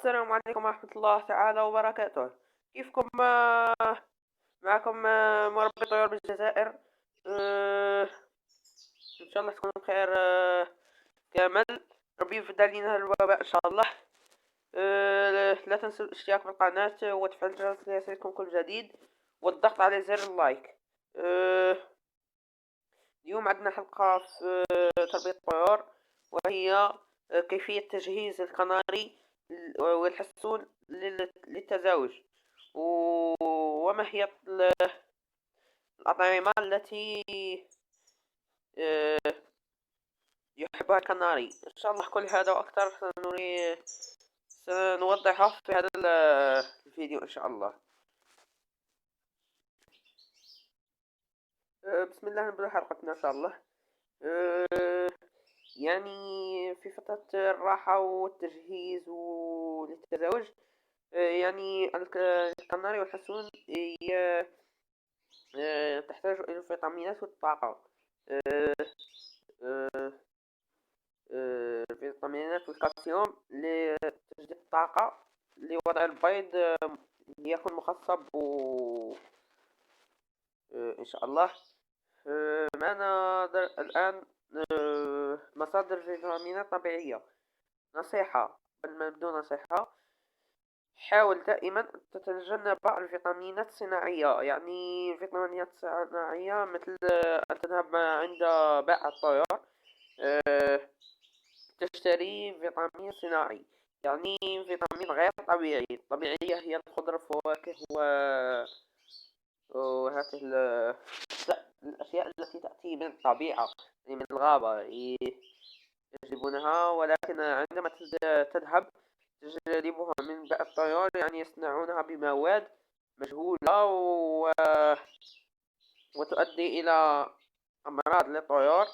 السلام عليكم ورحمة الله تعالى وبركاته. كيفكم؟ معكم مربي طيور بالجزائر. آه، إن شاء الله تكونوا بخير كامل. ربي يفدى علينا الوباء إن شاء الله. لا تنسوا الاشتراك بالقناة وتفعيل الجرس ليصلكم كل جديد والضغط على زر اللايك. آه، اليوم عندنا حلقة في تربية الطيور، وهي كيفية تجهيز القناري والحسون للتزاوج، وما هي الأطعمة التي آه، يحبها القناري. إن شاء الله كل هذا وأكثر سنوضحه في هذا الفيديو إن شاء الله. بسم الله، نبدأ حلقتنا إن شاء الله. آه، يعني في فترة الراحة والتجهيز للتزاوج، يعني القناري والحسون هي تحتاج إلى الفيتامينات والطاقة. آه، آه، الفيتامينات والكالسيوم لتجديد الطاقة لوضع البيض، يكون مخصب إن شاء الله. معنا الآن مصادر فيتامينات طبيعية. نصيحة قبل ما نبدو، نصيحة: حاول دائما أن تتجنب الفيتامينات الصناعية. يعني فيتامينات صناعية مثل أن تذهب عند بائع الطيور تشتري فيتامين صناعي، يعني فيتامين غير طبيعي. الطبيعية هي الخضر والفواكه وهذه الأشياء التي تأتي من الطبيعة، يعني من الغابة يجلبونها، ولكن عندما تذهب تجلبها من بائع الطيور، يعني يصنعونها بمواد مجهولة وتؤدي إلى أمراض للطيور.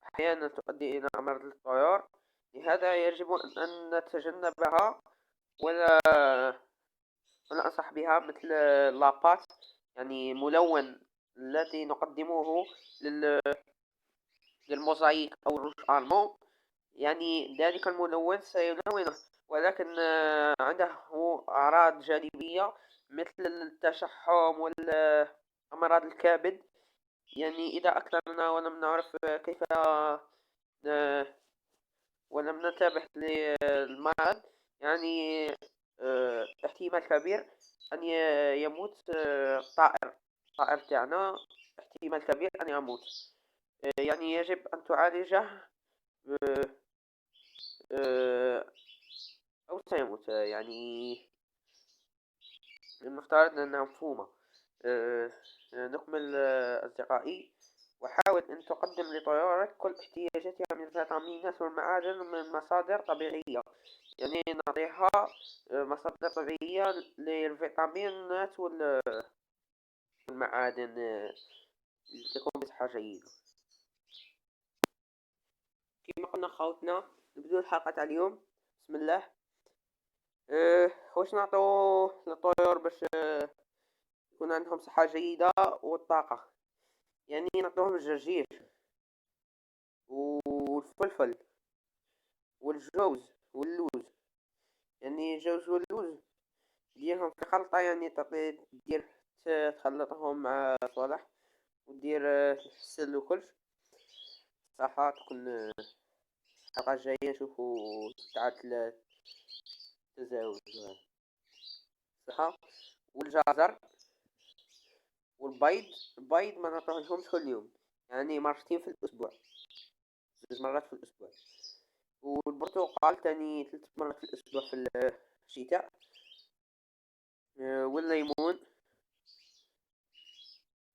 أحيانا تؤدي إلى أمراض للطيور، لهذا يجب أن نتجنبها. ولا أنصح بها مثل لاباك، يعني ملون الذي نقدمه للموزايك أو الروش ألمون. يعني ذلك الملون سيلونه، ولكن عنده أعراض جانبية مثل التشحم والأمراض الكبد. يعني إذا أكلنا ولم نعرف كيف ولم ننتبه للمرض، يعني احتمال كبير أن يموت الطائر تاعنا. احتمال كبير أن يموت. يعني يجب أن تعالجه آه، آه، أو سيموت. يعني المفترض أنها مفهومة. نكمل أصدقائي. وحاول أن تقدم لطيورك كل احتياجاتها من الفيتامينات والمعادن من مصادر طبيعية. يعني نعطيها مصادر طبيعية للفيتامينات والمعادن لتكون بصحة جيدة. كما قلنا خوتنا، نبدو الحلقة تاع اليوم. بسم الله. واش نعطو للطيور باش يكون عندهم صحة جيدة والطاقة؟ يعني نعطوهم الجرجير والفلفل والجوز واللوز. يعني الجوز واللوز ديرهم في خلطة، يعني تخلطهم مع صالح، ودير السل وكلش. صراحة تكون الحلقة الجاية نشوفو تاع التزاوج صحة. والجزر والبيض. البيض ما نعطيهمش كل يوم، يعني مرتين في الأسبوع، 2 مرات في الأسبوع. والبرتقال تاني 3 مرات في الأسبوع في الشتاء. والليمون،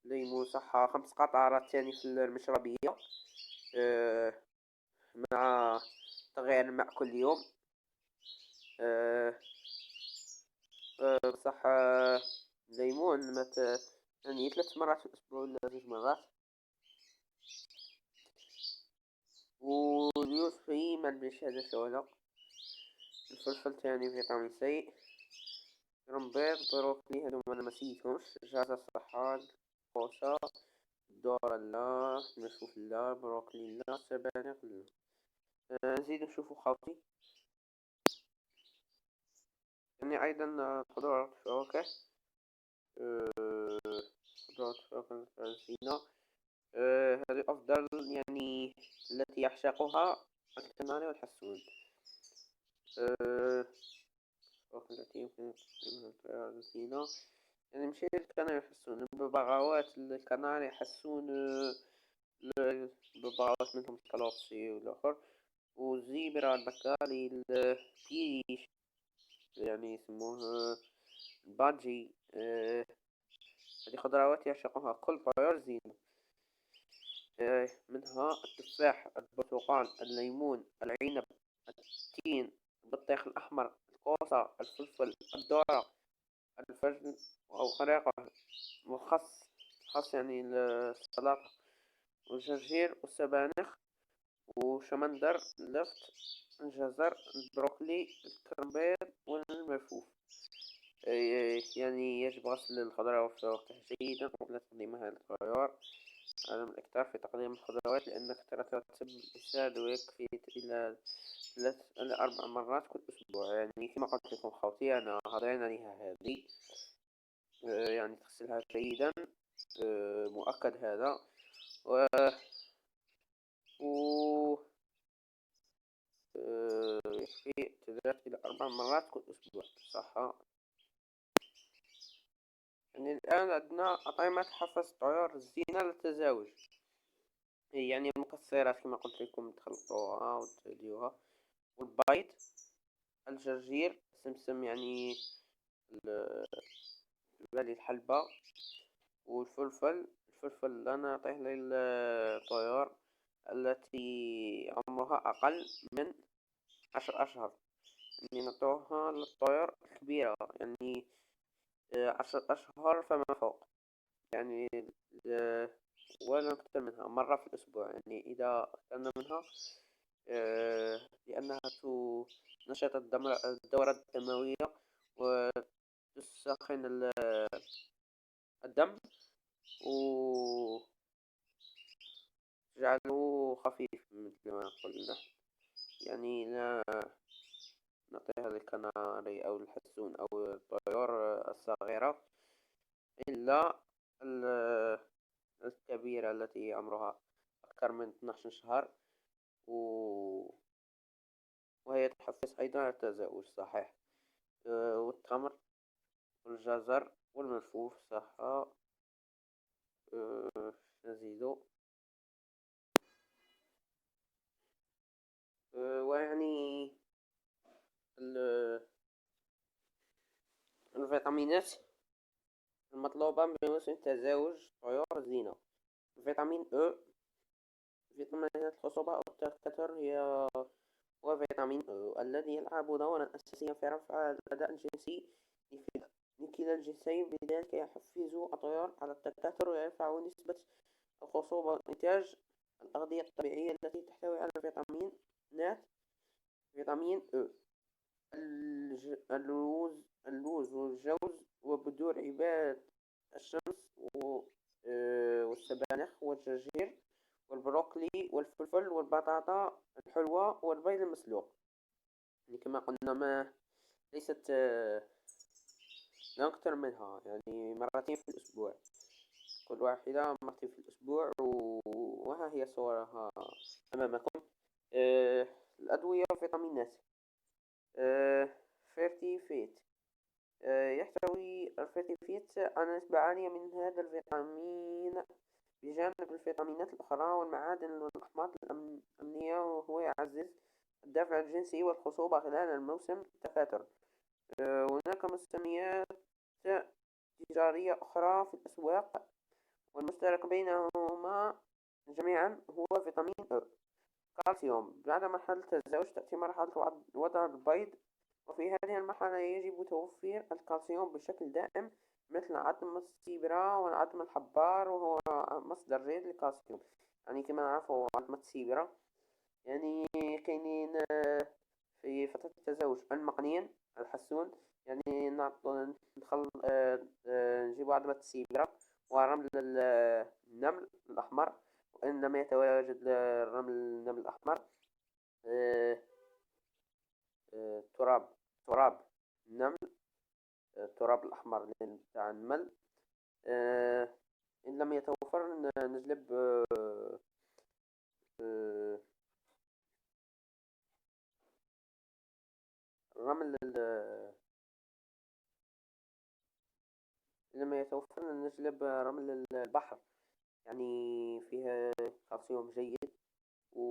ليمون صح 5 قطرات تاني في المشربية، مع تغيير الماء كل يوم. بصح الليمون يعني 3 مرات في الأسبوع ولا 2 مرات. واليوسفي ما نبيش هذا سهولة. الفلفل تاني فيتامين سي. رمبيط، بروكلي، هادو انا مسيتهمش. جزر، الصحان، كوسة، الذرة لا، المشروف لا، بروكلي لا، سبانخ لا. نزيد نشوفو خاوتي. أيضا خضروات وفواكه. خضروات وفواكه الزينة، هذه أفضل يعني التي يعشقها الكناري والحسون. الفواكه التي يمكن تستخدمها الزينة، يعني ماشي الكناري يحسون الببغاوات. الكناري يحسون الببغاوات منهم الكالوبسي والآخر، والزيبرا، البكالي، البيش يعني يسموه البادجي. هذه خضروات يعشقها كل طيور زينة. منها التفاح، البرتقال، الليمون، العنب، التين، البطيخ الأحمر، الكوسة، الفلفل، الذرة، الفجل أو خريقة، والخس. الخس يعني السلطة، والجرجير، والسبانخ، وشمندر، اللفت، الجزر، البروكلي، الكرنبيط، والملفوف. يعني يجب غسل الخضروات والفواكه جيدا قبل تقديمها للطيور. على الإكثار في تقديم الخضروات لأن كثرتها تسبب الإسهال، ويكفي إلى 3 إلى 4 مرات كل أسبوع. يعني كما قلت لكم خوتي، أنا هضرين عليها هذه. يعني تغسلها جيدا، مؤكد هذا. و, و... يكفي 3 إلى 4 مرات كل أسبوع صح. يعني الآن عندنا أطعمة تحفز طيور الزينة للتزاوج، يعني المكسرات كما قلت لكم تخلطوها وتهديوها، والبيض، الجرجير، السمسم يعني بالي الحلبة، والفلفل. الفلفل لا نعطيه للطيور التي عمرها أقل من 10 أشهر، يعني نعطوها للطيور الكبيرة، يعني 10 أشهر فما فوق. يعني ولا أكثر منها مرة في الأسبوع. يعني إذا أكلنا منها لأنها تنشط الدورة الدموية، وتسخن الدم، وتجعله خفيف مثل ما قلنا. يعني لا نعطيها للكناري أو الحسون أو الطيور الصغيرة، إلا الكبيرة التي عمرها أكثر من 12 شهر، وهي تحفز أيضا على التزاوج صحيح. والتمر، والجزر، والملفوف صح. نزيدو. ويعني الفيتامينات المطلوبة بموسم تزاوج طيور الزينة: فيتامين أو، فيتامينات الخصوبة أو التكاثر، هو فيتامين أو الذي يلعب دورا أساسيا في رفع الأداء الجنسي لكلا الجنسين، بذلك يحفز الطيور على التكاثر ويرفع نسبة الخصوبة. إنتاج الأغذية الطبيعية التي تحتوي على فيتامين أو: اللوز والجوز وبذور عباد الشمس، والسبانخ، والجرجير، والبروكلي، والفلفل، والبطاطا الحلوة، والبيض المسلوق. يعني كما قلنا ما ليست لا أكثر منها، يعني مرتين في الأسبوع، كل واحدة مرتين في الأسبوع. وها هي صورها أمامكم. الأدوية والفيتامينات. فيرتيفيت، يحتوي الفيرتيفيت على نسبة عالية من هذا الفيتامين بجانب الفيتامينات الأخرى والمعادن والأحماض الأمينية، وهو يعزز الدفع الجنسي والخصوبة خلال الموسم التكاثر. هناك مسميات تجارية أخرى في الأسواق، والمشترك بينهما جميعا هو فيتامين أ. كالسيوم: بعد مرحلة التزاوج تأتي مرحلة وضع البيض، وفي هذه المرحلة يجب توفير الكالسيوم بشكل دائم مثل عظم السيبرا والعظم الحبار، وهو مصدر جيد للكالسيوم. يعني كما نعرفوا عظمة السيبرا يعني كاينين في فترة التزاوج المقنين الحسون. يعني نجيب عظمة السيبرا ورمل النمل الأحمر، وإنما يتواجد رمل النمل الأحمر تراب النمل التراب الأحمر تاع النمل. إن لم يتوفر نجلب آه، الرمل إن لم يتوفر نجلب رمل البحر، يعني فيها كالسيوم جيد. و...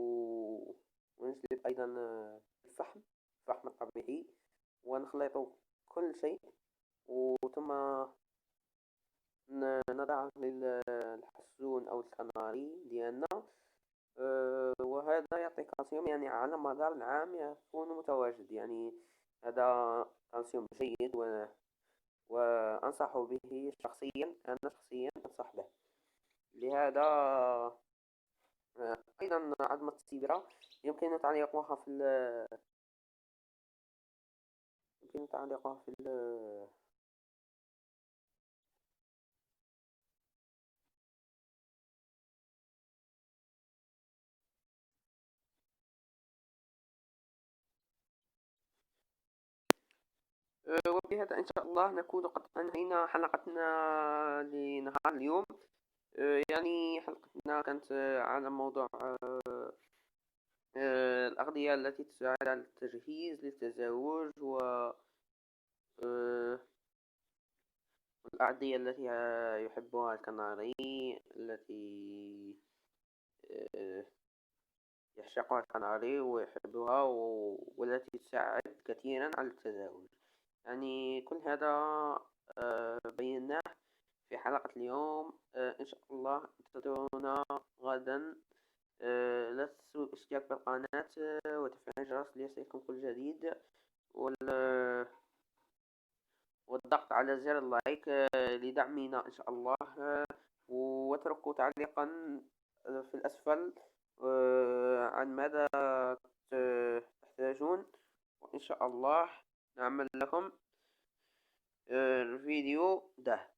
ونجلب أيضا الفحم الطبيعي، ونخلط كل شيء، وثم نضعه للحسون أو الكناري ديالنا. وهذا يعطي كالسيوم، يعني على مدار العام يكون متواجد. يعني هذا كالسيوم جيد، وأنصح به شخصيا. أنا شخصيا أنصح به. لهذا أيضا عظمة السيبرا يمكن تعليقها يمكن تعليقها وبهذا إن شاء الله نكون قد أنهينا حلقتنا لنهار اليوم. يعني حلقتنا كانت على موضوع الأغذية التي تساعد على التجهيز للتزاوج، آه، والأغذية التي يحبها الكناري، التي آه، يعشقها الكناري ويحبها، والتي تساعد كثيرا على التزاوج. يعني كل هذا بيناه في حلقة اليوم. إن شاء الله انتظرونا غدا. لا تنسوا الاشتراك بالقناة وتفعيل الجرس ليصلكم كل جديد، والضغط على زر اللايك لدعمنا إن شاء الله. واتركوا تعليقا في الأسفل عن ماذا تحتاجون، وإن شاء الله نعمل لكم الفيديو ده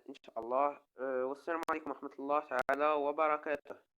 إن شاء الله. والسلام عليكم ورحمة الله تعالى وبركاته.